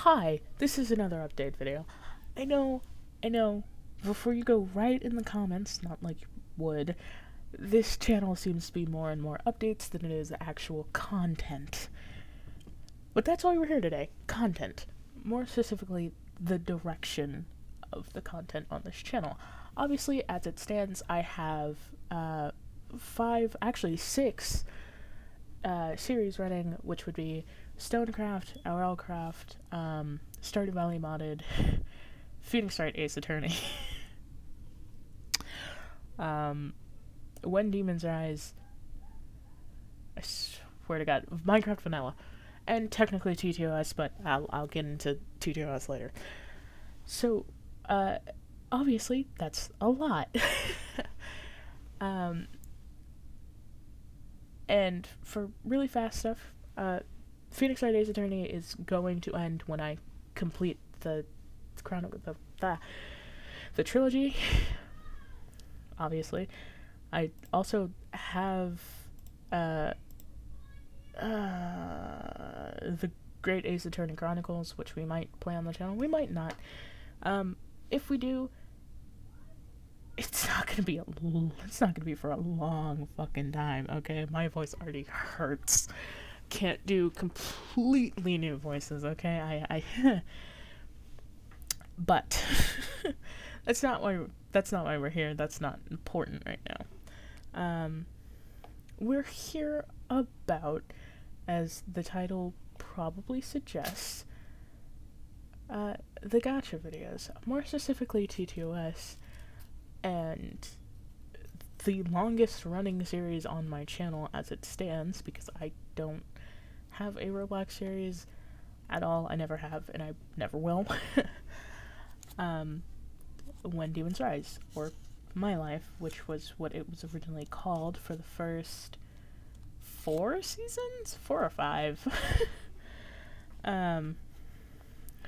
Hi, this is another update video. I know, before you go right in the comments, not like you would, this channel seems to be more and more updates than it is actual content. But that's why we're here today, content. More specifically, the direction of the content on this channel. Obviously, as it stands, I have six series running, which would be Stonecraft, RLcraft, Stardew Valley Modded, Phoenix Wright Ace Attorney, When Demons Rise, I swear to God, Minecraft Vanilla, and technically TTOS, but I'll get into TTOS later. So, obviously, that's a lot. And for really fast stuff, Phoenix Wright Ace Attorney is going to end when I complete the trilogy. Obviously, I also have the Great Ace Attorney Chronicles, which we might play on the channel. We might not. If we do, it's not gonna be for a long fucking time. Okay, my voice already hurts. Can't do completely new voices. Okay, I but that's not why we're here. That's not important right now. We're here about, as the title probably suggests, the Gacha videos, more specifically TTOS, and the longest running series on my channel as it stands, because I don't have a Roblox series at all. I never have, and I never will. When Demons Rise, or My Life, which was what it was originally called for the first 4 seasons? 4 or 5.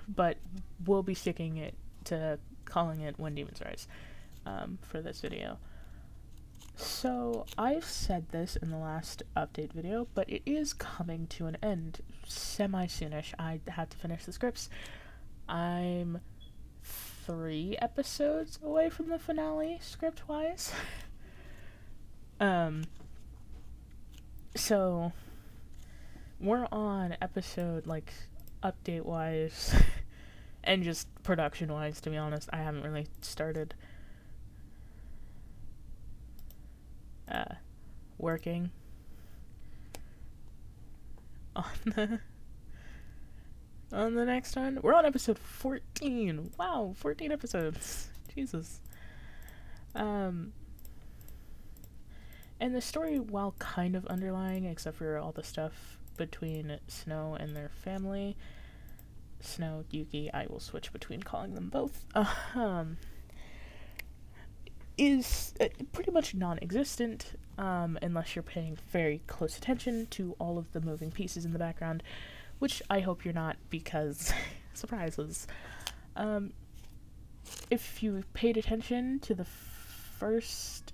But we'll be sticking it to calling it When Demons Rise for this video. So, I've said this in the last update video, but it is coming to an end semi-soonish. I have to finish the scripts. I'm 3 episodes away from the finale, script-wise. So, we're on episode, like, update-wise, and just production-wise, to be honest. I haven't really started working on the next one. We're on episode 14. Wow, 14 episodes. Jesus. And the story, while kind of underlying, except for all the stuff between Snow and their family, Snow, Yuki, I will switch between calling them both, is pretty much non-existent, unless you're paying very close attention to all of the moving pieces in the background, which I hope you're not, because surprises. If you paid attention to the first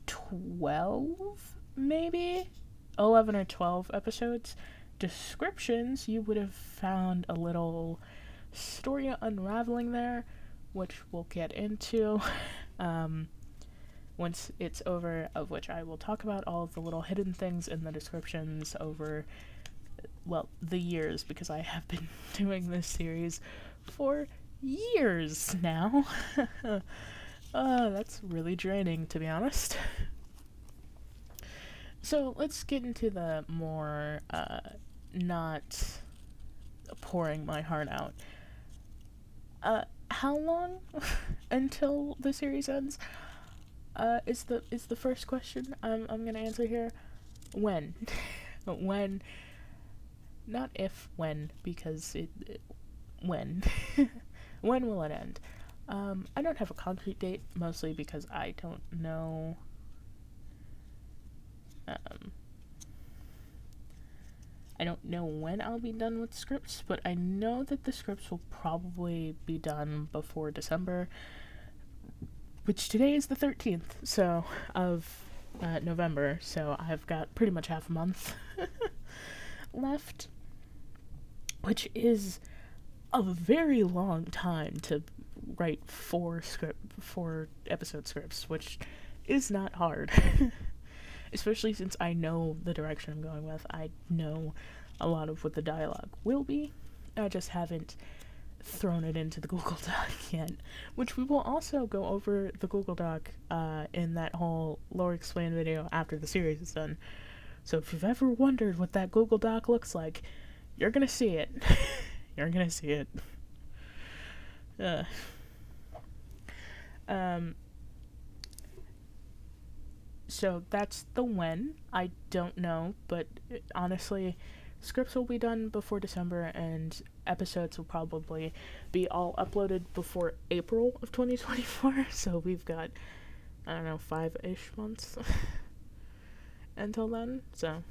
12, maybe 11 or 12 episodes descriptions, you would have found a little story unraveling there, which we'll get into once it's over, of which I will talk about all of the little hidden things in the descriptions over, well, the years, because I have been doing this series for years now. That's really draining, to be honest. So let's get into the more, not pouring my heart out. How long until the series ends? Is the first question I'm gonna answer here. When? When? Not if, when, because when. When will it end? I don't have a concrete date, mostly because I don't know. I don't know when I'll be done with scripts, but I know that the scripts will probably be done before December, which today is the 13th, so, of November, so I've got pretty much half a month left, which is a very long time to write 4 episode scripts, which is not hard. Especially since I know the direction I'm going with. I know a lot of what the dialogue will be. I just haven't thrown it into the Google Doc yet, which we will also go over the Google Doc in that whole lore explain video after the series is done. So if you've ever wondered what that Google Doc looks like, you're gonna see it. You're gonna see it. So that's the when. I don't know, but honestly, scripts will be done before December, and episodes will probably be all uploaded before April of 2024. So we've got, I don't know, 5-ish months until then. So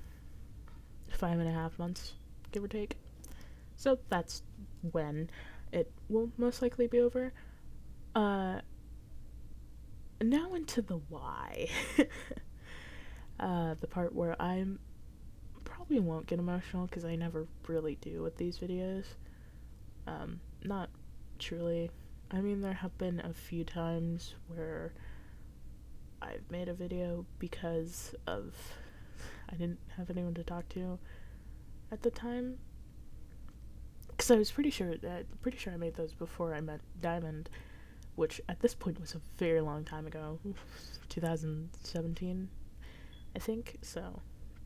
5.5 months, give or take. So that's when it will most likely be over. Now into the why. The part where I'm probably won't get emotional because I never really do with these videos. Not truly. I mean, there have been a few times where I've made a video because of I didn't have anyone to talk to at the time. Because I was pretty sure I made those before I met Diamond, which at this point was a very long time ago. 2017, I think. So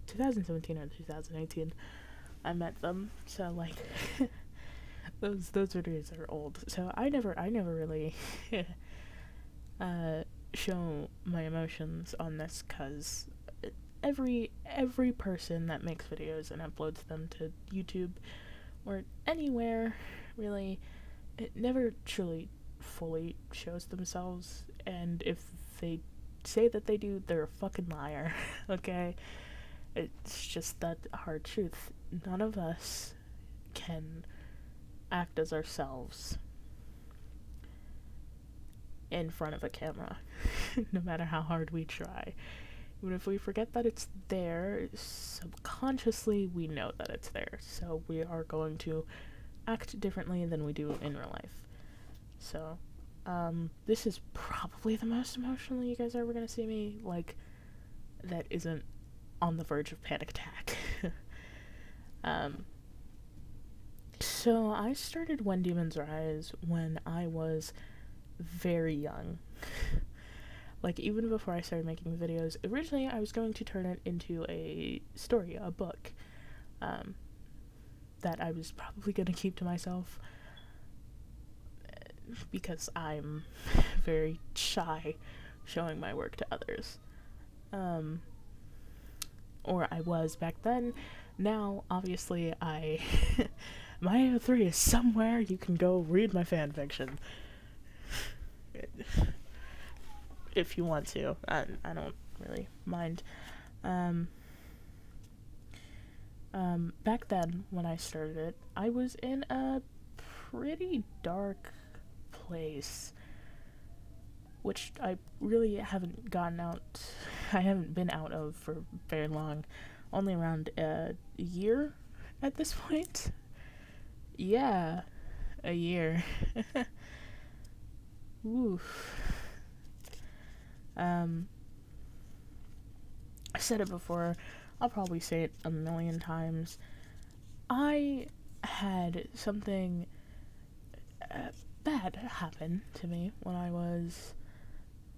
2017 or 2018 I met them. So like those videos are old. So I never really show my emotions on this, cuz every person that makes videos and uploads them to YouTube or anywhere really, it never truly fully shows themselves, and if they say that they do, they're a fucking liar. Okay, it's just that hard truth. None of us can act as ourselves in front of a camera, no matter how hard we try. Even if we forget that it's there, subconsciously we know that it's there, so we are going to act differently than we do in real life. So, this is probably the most emotional you guys are ever gonna see me, like, that isn't on the verge of panic attack. So I started When Demons Rise when I was very young. Like, even before I started making videos, originally I was going to turn it into a story, a book, that I was probably going to keep to myself, because I'm very shy showing my work to others. Or I was back then. Now, obviously, my AO3 is somewhere. You can go read my fanfiction. If you want to. I don't really mind. Back then, when I started it, I was in a pretty dark place, which I really haven't gotten out. I haven't been out of for very long. Only around a year at this point. Yeah, a year. Oof. I said it before, I'll probably say it a million times. I had something bad happen to me when I was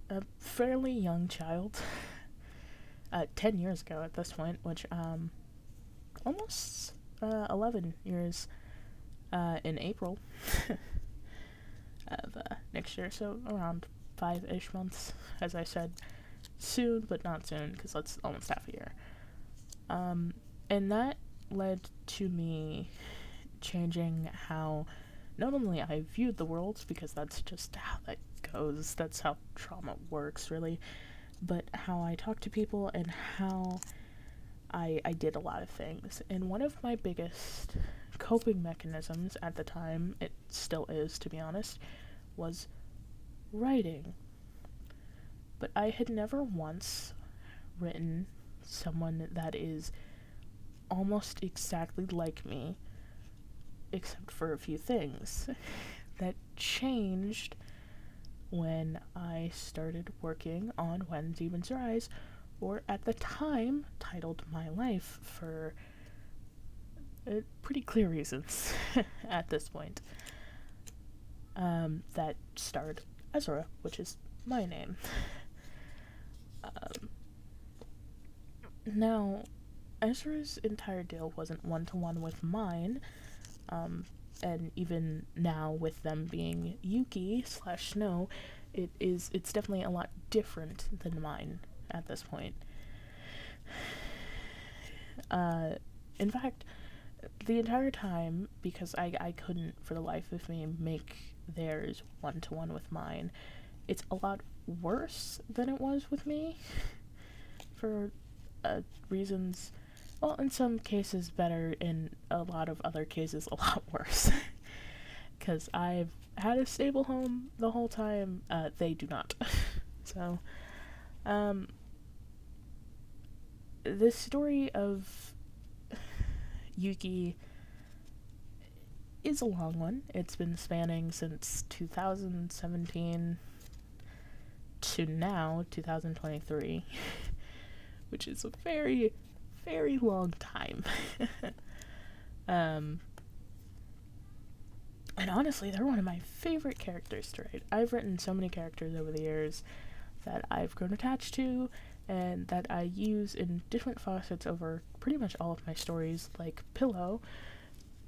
a fairly young child. 10 years ago at this point, which, almost 11 years in April of next year, so around 5-ish months, as I said. Soon, but not soon, because that's almost half a year. And that led to me changing how not only I viewed the world, because that's just how that goes, that's how trauma works, really, but how I talk to people and how I did a lot of things. And one of my biggest coping mechanisms at the time, it still is, to be honest, was writing. But I had never once written someone that is almost exactly like me except for a few things that changed when I started working on When Demons Rise, or at the time titled My Life, for pretty clear reasons at this point. That starred Ezra, which is my name. Now, Ezra's entire deal wasn't one-to-one with mine, and even now with them being Yuki/Snow, it's definitely a lot different than mine at this point. In fact, the entire time, because I couldn't for the life of me make theirs one-to-one with mine, it's a lot worse than it was with me, for reasons, well, in some cases better, in a lot of other cases a lot worse. Because I've had a stable home the whole time, they do not. So, the story of Yuki is a long one. It's been spanning since 2017 to now, 2023, which is a very, very long time. And honestly, they're one of my favorite characters to write. I've written so many characters over the years that I've grown attached to, and that I use in different facets over pretty much all of my stories, like Pillow.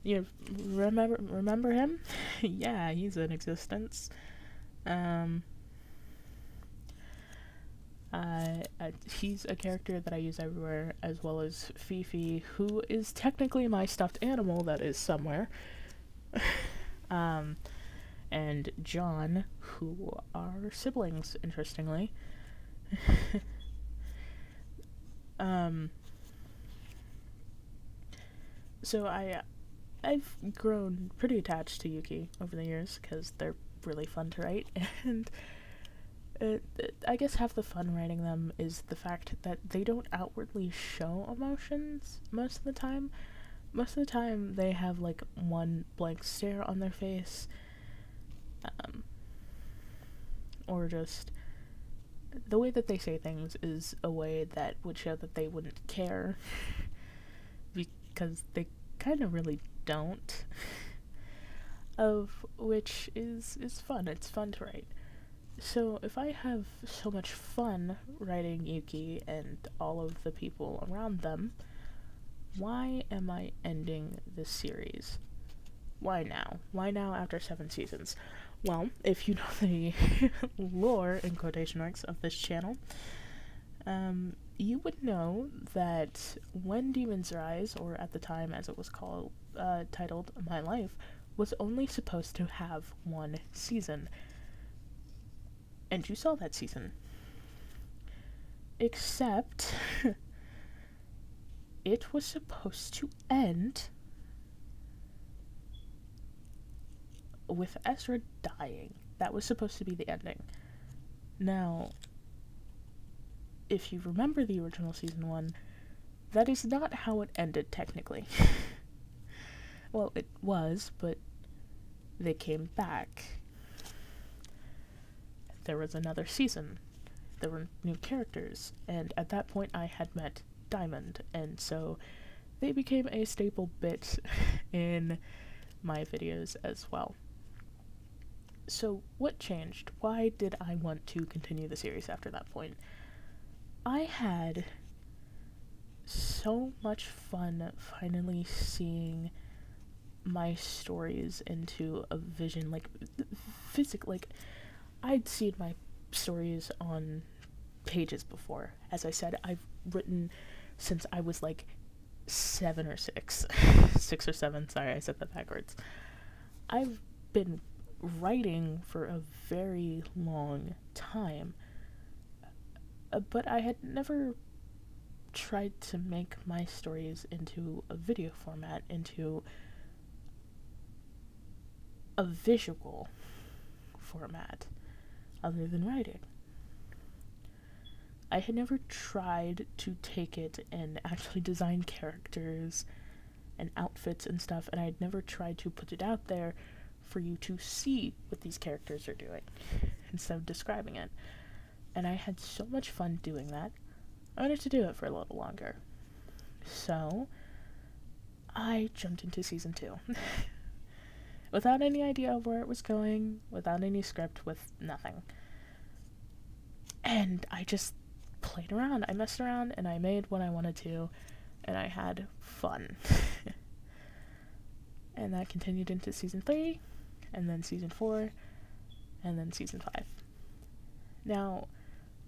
You remember him? Yeah, he's in existence. He's a character that I use everywhere, as well as Fifi, who is technically my stuffed animal that is somewhere. And John, who are siblings, interestingly. So I've grown pretty attached to Yuki over the years, because they're really fun to write, and I guess half the fun writing them is the fact that they don't outwardly show emotions most of the time. Most of the time, they have, like, one blank stare on their face, or just the way that they say things is a way that would show that they wouldn't care, because they kind of really don't, of which is fun. It's fun to write. So if I have so much fun writing Yuki and all of the people around them, why am I ending this series? Why now? Why now after 7 seasons? Well, if you know the lore, in quotation marks, of this channel, you would know that When Demons Rise, or at the time as it was called, titled My Life, was only supposed to have 1 season. And you saw that season. Except it was supposed to end with Ezra dying. That was supposed to be the ending. Now, if you remember the original season 1, that is not how it ended technically. Well, it was, but they came back. There was another season. There were new characters, and at that point I had met Diamond, and so they became a staple bit in my videos as well. So what changed? Why did I want to continue the series after that point? I had so much fun finally seeing my stories into a vision, like, like, I'd seen my stories on pages before. As I said, I've written since I was like 7 or 6. 6 or 7, sorry, I said that backwards. I've been writing for a very long time, but I had never tried to make my stories into a video format, into a visual format, other than writing. I had never tried to take it and actually design characters and outfits and stuff, and I had never tried to put it out there for you to see what these characters are doing instead of describing it. And I had so much fun doing that. I wanted to do it for a little longer. So I jumped into season 2. Without any idea of where it was going, without any script, with nothing. And I just played around. I messed around and I made what I wanted to, and I had fun. And that continued into season 3, and then season 4, and then season 5. Now,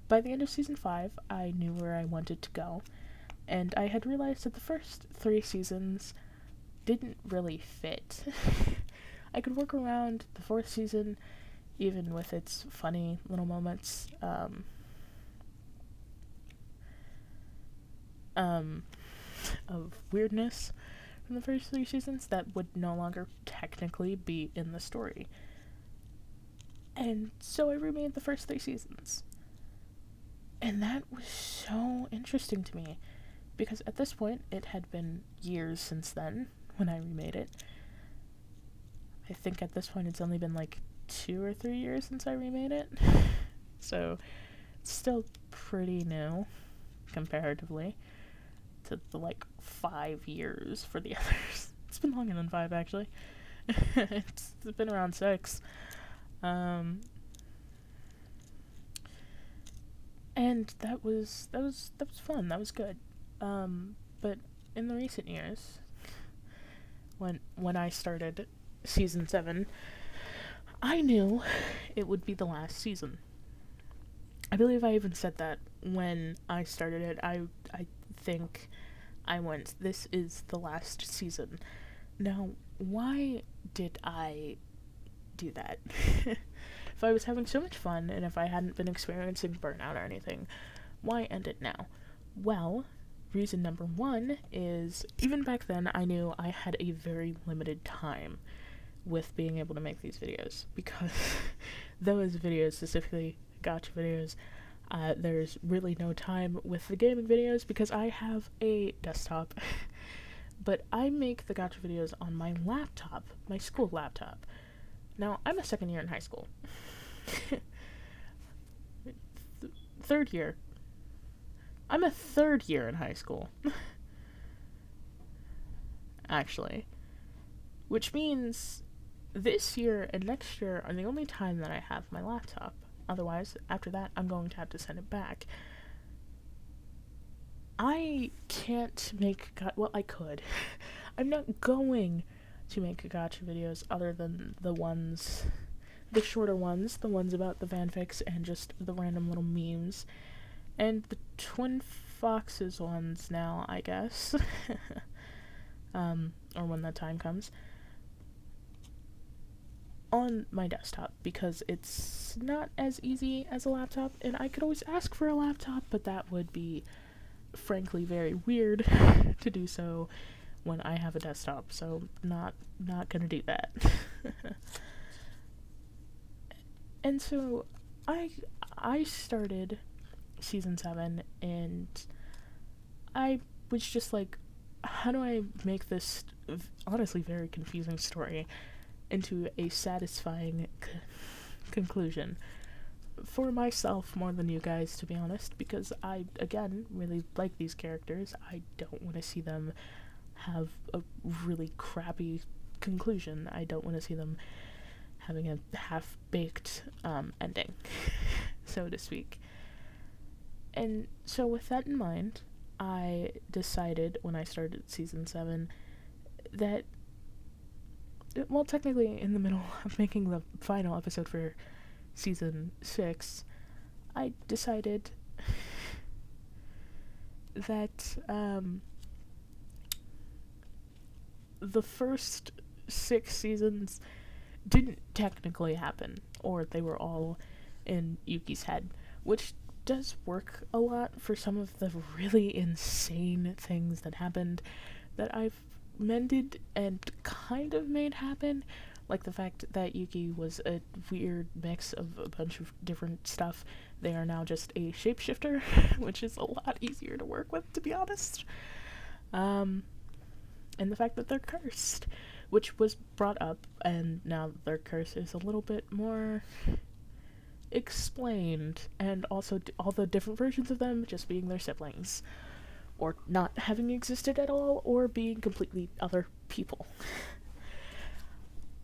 by the end of season 5, I knew where I wanted to go, and I had realized that the first 3 seasons didn't really fit. I could work around the 4th season, even with its funny little moments, of weirdness from the first 3 seasons that would no longer technically be in the story. And so I remade the first 3 seasons. And that was so interesting to me, because at this point, it had been years since then, when I remade it. I think at this point it's only been like 2 or 3 years since I remade it. So, it's still pretty new, comparatively, to the, 5 years for the others. It's been longer than 5, actually. It's been around 6. And that was fun. That was good. But in the recent years, when I started season 7, I knew it would be the last season. I believe I even said that when I started it. I think I went, this is the last season. Now, why did I do that? If I was having so much fun, and if I hadn't been experiencing burnout or anything, why end it now? Well, reason number 1 is, even back then, I knew I had a very limited time with being able to make these videos, because those videos, specifically Gacha videos, there's really no time with the gaming videos because I have a desktop. But I make the Gacha videos on my laptop, my school laptop. Now, I'm a second year in high school. Third year. I'm a third year in high school. Actually. Which means this year and next year are the only time that I have my laptop. Otherwise, after that, I'm going to have to send it back. I can't make... well, I could. I'm not going to make Gacha videos other than the shorter ones, the ones about the fanfics and just the random little memes. And the Twin Foxes ones now, I guess. Or when that time comes. On my desktop, because it's not as easy as a laptop, and I could always ask for a laptop, but that would be, frankly, very weird to do so when I have a desktop, so not gonna do that. And so I started season 7, and I was just like, how do I make this honestly very confusing story into a satisfying conclusion for myself more than you guys, to be honest, because I, again, really like these characters. I don't want to see them have a really crappy conclusion. I don't want to see them having a half-baked ending, so to speak. And so with that in mind, I decided when I started season 7 that, well, technically in the middle of making the final episode for season 6, I decided that the first 6 seasons didn't technically happen, or they were all in Yuki's head, which does work a lot for some of the really insane things that happened that I've mended and kind of made happen, like the fact that Yuki was a weird mix of a bunch of different stuff. They are now just a shapeshifter, which is a lot easier to work with, to be honest. and the fact that they're cursed, which was brought up, and now their curse is a little bit more explained, and also all the different versions of them just being their siblings, or not having existed at all, or being completely other people.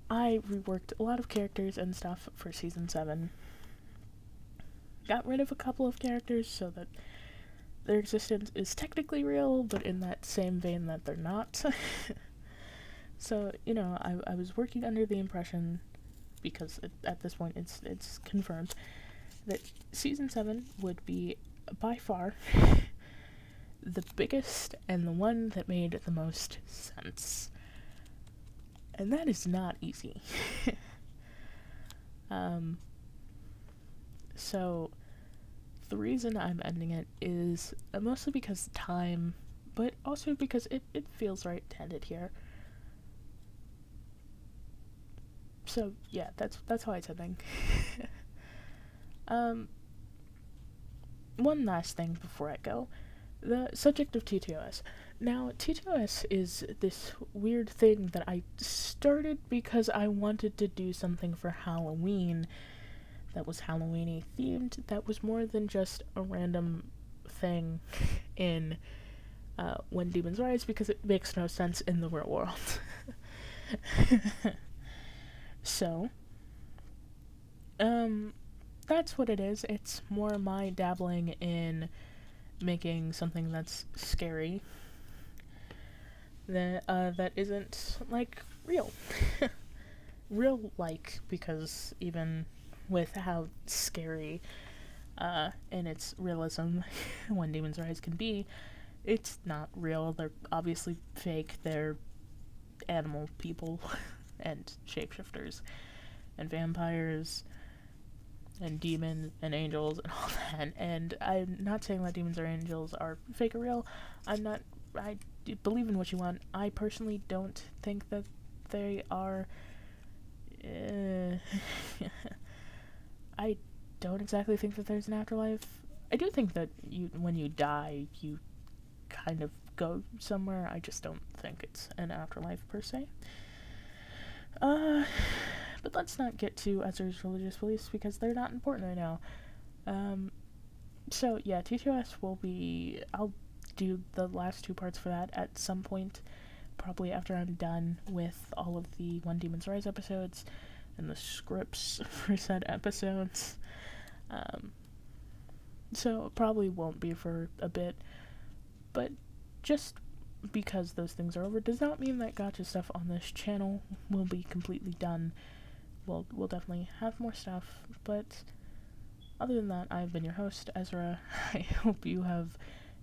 I reworked a lot of characters and stuff for Season 7. Got rid of a couple of characters so that their existence is technically real, but in that same vein that they're not. So, you know, I was working under the impression, because at this point it's confirmed, that Season 7 would be by far the biggest and the one that made the most sense. And that is not easy. So the reason I'm ending it is mostly because time, but also because it feels right to end it here. So yeah, that's how it's ending. One last thing before I go. The subject of TTOS. Now, TTOS is this weird thing that I started because I wanted to do something for Halloween that was Halloween-y themed, that was more than just a random thing in When Demons Rise, because it makes no sense in the real world. So, that's what it is. It's more my dabbling in making something that's scary that isn't like real. Real like, because even with how scary in its realism When Demons Rise can be, it's not real. They're obviously fake. They're animal people and shapeshifters and vampires and demons and angels and all that. And I'm not saying that demons or angels are fake or real. I believe in what you want. I personally don't think that they are. I don't exactly think that there's an afterlife. I do think that when you die, you kind of go somewhere. I just don't think it's an afterlife per se. But let's not get to Ezra's religious beliefs, because they're not important right now. So yeah, TTOS will be, I'll do the last 2 parts for that at some point, probably after I'm done with all of the When Demons Rise episodes and the scripts for said episodes. So it probably won't be for a bit, but just because those things are over does not mean that Gacha stuff on this channel will be completely done. We'll definitely have more stuff, but other than that, I've been your host, Ezra. I hope you have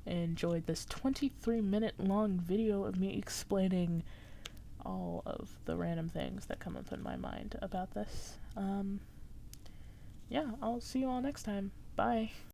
enjoyed this 23-minute long video of me explaining all of the random things that come up in my mind about this. Yeah, I'll see you all next time. Bye.